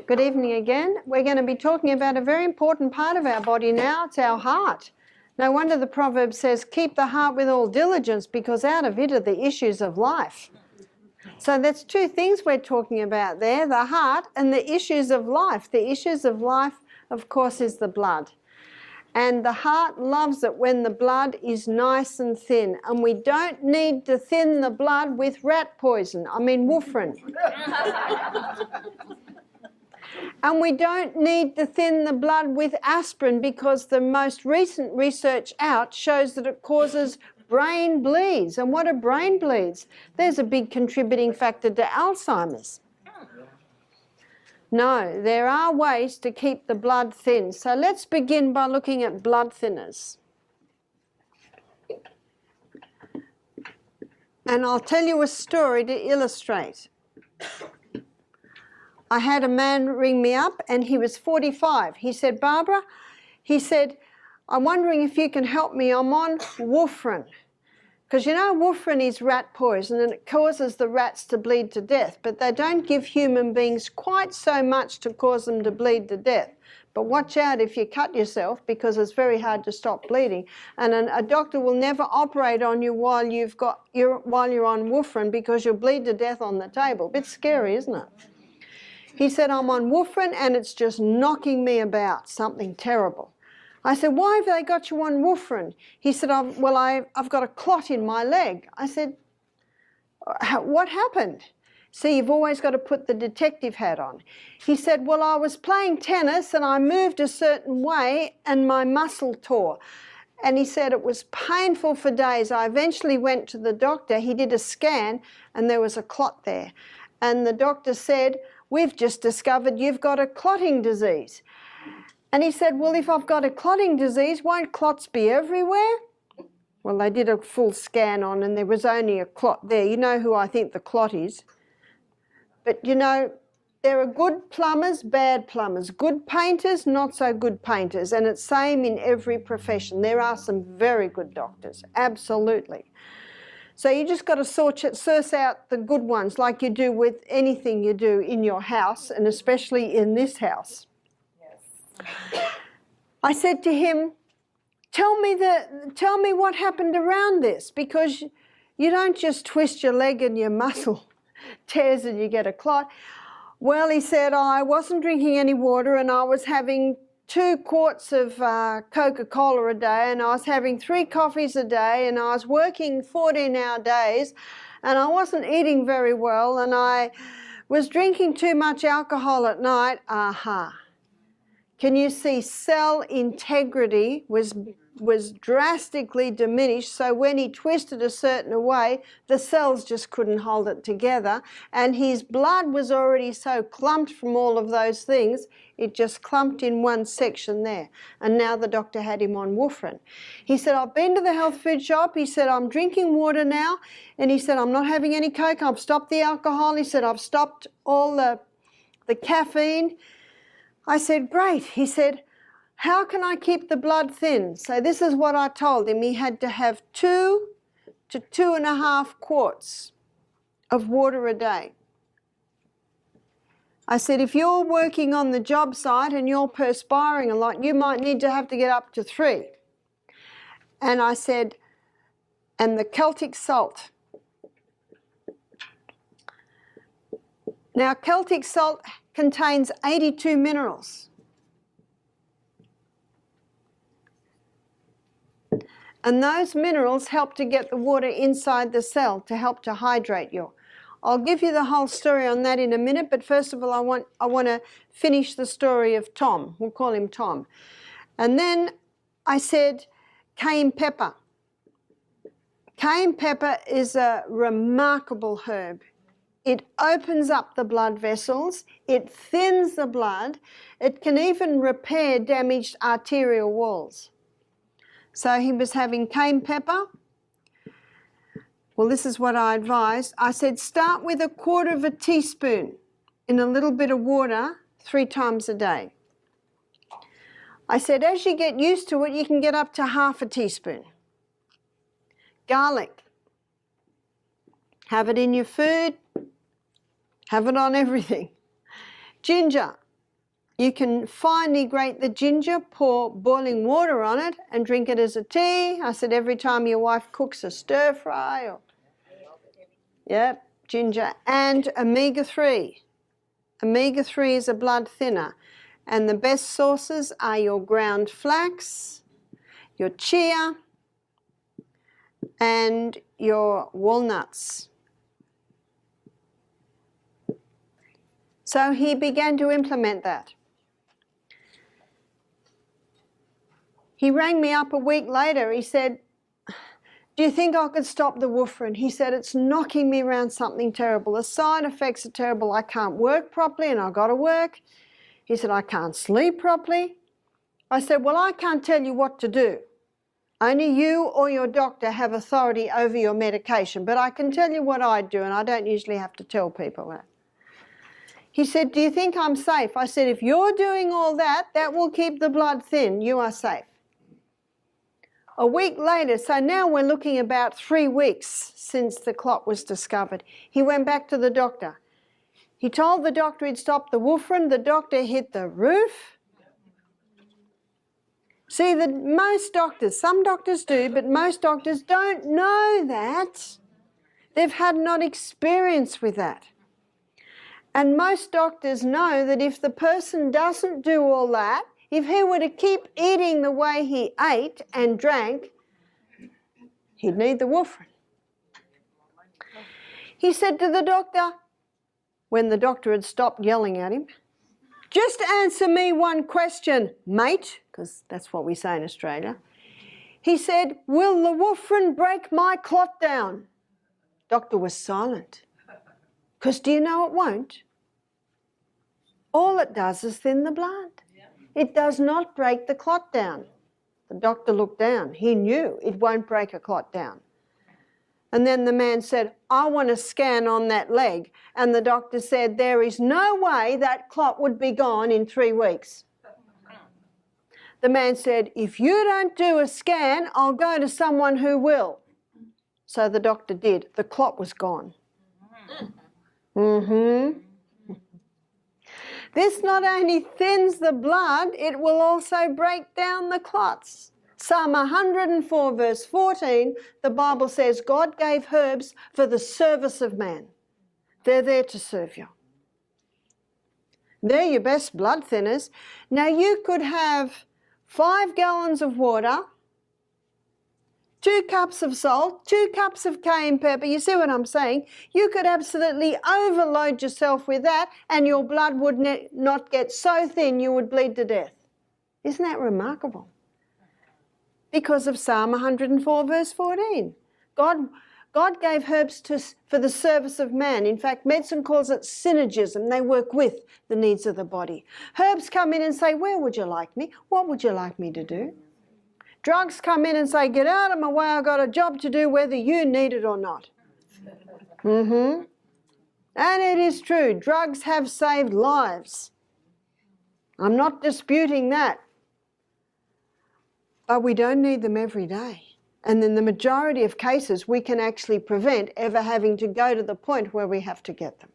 Good evening again. We're going to be talking about a very important part of our body now. It's our heart. No wonder the proverb says, keep the heart with all diligence, because out of it are the issues of life. So that's two things we're talking about there, the heart and the issues of life. The issues of life, of course, is the blood. And the heart loves it when the blood is nice and thin. And we don't need to thin the blood with rat poison, warfarin. And we don't need to thin the blood with aspirin, because the most recent research out shows that it causes brain bleeds. And what are brain bleeds? There's a big contributing factor to Alzheimer's. No, there are ways to keep the blood thin. So let's begin by looking at blood thinners. And I'll tell you a story to illustrate. I had a man ring me up and he was 45. He said, Barbara, he said, I'm wondering if you can help me. I'm on warfarin. Because you know warfarin is rat poison and it causes the rats to bleed to death, but they don't give human beings quite so much to cause them to bleed to death. But watch out if you cut yourself, because it's very hard to stop bleeding. And a doctor will never operate on you while you're on warfarin, because you'll bleed to death on the table. Bit scary, isn't it? He said, I'm on warfarin and it's just knocking me about, something terrible. I said, why have they got you on warfarin? He said, I've got a clot in my leg. I said, what happened? See, you've always got to put the detective hat on. He said, well, I was playing tennis and I moved a certain way and my muscle tore. And he said it was painful for days. I eventually went to the doctor. He did a scan and there was a clot there. And the doctor said, we've just discovered you've got a clotting disease. And he said, well, if I've got a clotting disease, won't clots be everywhere? Well, they did a full scan on and there was only a clot there. You know who I think the clot is. But, you know, there are good plumbers, bad plumbers, good painters, not so good painters. And it's same in every profession. There are some very good doctors, absolutely. So you just got to source out the good ones, like you do with anything you do in your house, and especially in this house. I said to him, tell me what happened around this, because you don't just twist your leg and your muscle tears and you get a clot. Well, he said, I wasn't drinking any water and I was having 2 quarts of Coca-Cola a day and I was having 3 coffees a day and I was working 14-hour days and I wasn't eating very well and I was drinking too much alcohol at night. Aha. Can you see cell integrity was drastically diminished, so when he twisted a certain way, the cells just couldn't hold it together, and his blood was already so clumped from all of those things, it just clumped in one section there, and now the doctor had him on warfarin. He said, I've been to the health food shop, he said, I'm drinking water now, and he said, I'm not having any Coke, I've stopped the alcohol, he said, I've stopped all the caffeine. I said, great. He said, how can I keep the blood thin? So this is what I told him. He had to have 2 to 2.5 quarts of water a day. I said, if you're working on the job site and you're perspiring a lot, you might need to have to get up to 3. And I said, and the Celtic salt. Now, Celtic salt contains 82 minerals. And those minerals help to get the water inside the cell to help to hydrate you. I'll give you the whole story on that in a minute, but first of all, I want to finish the story of Tom. We'll call him Tom. And then I said cayenne pepper. Cayenne pepper is a remarkable herb. It opens up the blood vessels, it thins the blood, it can even repair damaged arterial walls. So he was having cayenne pepper. Well, this is what I advised. I said, start with 1/4 teaspoon in a little bit of water 3 times a day. I said, as you get used to it, you can get up to 1/2 teaspoon. Garlic. Have it in your food. Have it on everything. Ginger. You can finely grate the ginger, pour boiling water on it and drink it as a tea. I said every time your wife cooks a stir fry or, yep, ginger. And omega-3. Omega-3 is a blood thinner. And the best sources are your ground flax, your chia, and your walnuts. So he began to implement that. He rang me up a week later. He said, do you think I could stop the warfarin? He said, it's knocking me around something terrible. The side effects are terrible. I can't work properly and I've got to work. He said, I can't sleep properly. I said, well, I can't tell you what to do. Only you or your doctor have authority over your medication, but I can tell you what I do, and I don't usually have to tell people that. He said, do you think I'm safe? I said, if you're doing all that, that will keep the blood thin. You are safe. A week later, so now we're looking about 3 weeks since the clot was discovered, he went back to the doctor. He told the doctor he'd stopped the warfarin. The doctor hit the roof. See, most doctors, some doctors do, but most doctors don't know that. They've had not experience with that. And most doctors know that if the person doesn't do all that, if he were to keep eating the way he ate and drank, he'd need the warfarin. He said to the doctor, when the doctor had stopped yelling at him, just answer me one question, mate, because that's what we say in Australia. He said, will the warfarin break my clot down? Doctor was silent. Because do you know it won't? All it does is thin the blood. It does not break the clot down. The doctor looked down. He knew it won't break a clot down. And then the man said, I want a scan on that leg. And the doctor said, there is no way that clot would be gone in 3 weeks. The man said, if you don't do a scan, I'll go to someone who will. So the doctor did. The clot was gone. This not only thins the blood, it will also break down the clots. Psalm 104 verse 14, the Bible says God gave herbs for the service of man. They're there to serve you. They're your best blood thinners. Now you could have 5 gallons of water, 2 cups of salt, 2 cups of cayenne pepper. You see what I'm saying? You could absolutely overload yourself with that and your blood would not get so thin you would bleed to death. Isn't that remarkable? Because of Psalm 104 verse 14. God gave herbs for the service of man. In fact, medicine calls it synergism. They work with the needs of the body. Herbs come in and say, where would you like me? What would you like me to do? Drugs come in and say, get out of my way, I've got a job to do whether you need it or not. And it is true, drugs have saved lives. I'm not disputing that. But we don't need them every day. And in the majority of cases, we can actually prevent ever having to go to the point where we have to get them.